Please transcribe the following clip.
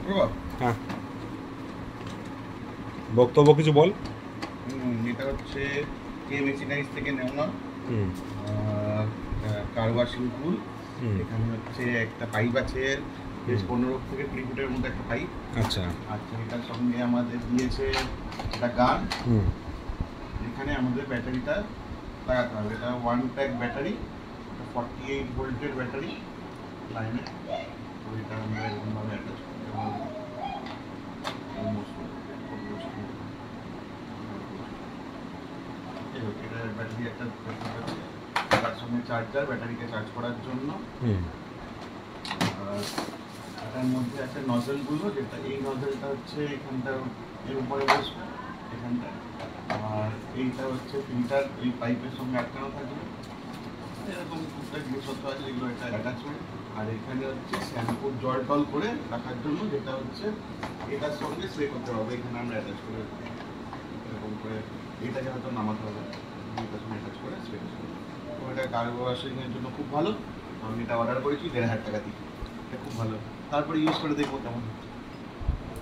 হ্যাঁ, বক্তব্য কিছু বল। এটা হচ্ছে কে মেশিনারিজ থেকে নেওয়া হুম কার ওয়াশিং টুল। হুম এখানে হচ্ছে একটা পাইপ আছে, বেশ 15 থেকে 20 ফুটের মতো একটা পাইপ। আচ্ছা। আচ্ছা, এটার সঙ্গে আমাদের দিয়েছে একটা গান। হুম এখানে আমাদের ব্যাটারিটা লাগাতে হবে। এটা 1 প্যাক ব্যাটারি, 48 ভোল্টের ব্যাটারি লাইনে। তো এটা আমরা এরকমভাবে অ্যাটাচ করতে পারবো। এটা ব্যাটারি একটা আছে, তার সঙ্গে চার্জার ব্যাটারিকে চার্জ করার জন্য। হুম আর এটার মধ্যে একটা নজলগুলো, যেটা এই নজলটা হচ্ছে এখানটা এর উপরে বসবে এখানটা। আর এইটা হচ্ছে ফিল্টার, এই পাইপের সঙ্গে আটকানো থাকবে। এরকম টুকটাক জিনিসপত্র আছে যেগুলো এটা অ্যাটাচমেন্ট। আর এখানে হচ্ছে শ্যাম্পুর জল টল করে রাখার জন্য, যেটা হচ্ছে এটার সঙ্গে স্প্রে করতে হবে। এখানে আমরা অ্যাটাচ করে এরকম করে এটাকে হয়তো নামাতে হবে, এটার সঙ্গে অ্যাটাচ করে স্প্রে করতে হবে। তো এটা কার ওয়াশিংয়ের জন্য খুব ভালো। আমি এটা অর্ডার করেছি 1500 টাকা দিয়ে। এটা খুব ভালো। তারপরে ইউজ করে দেখবো কেমন।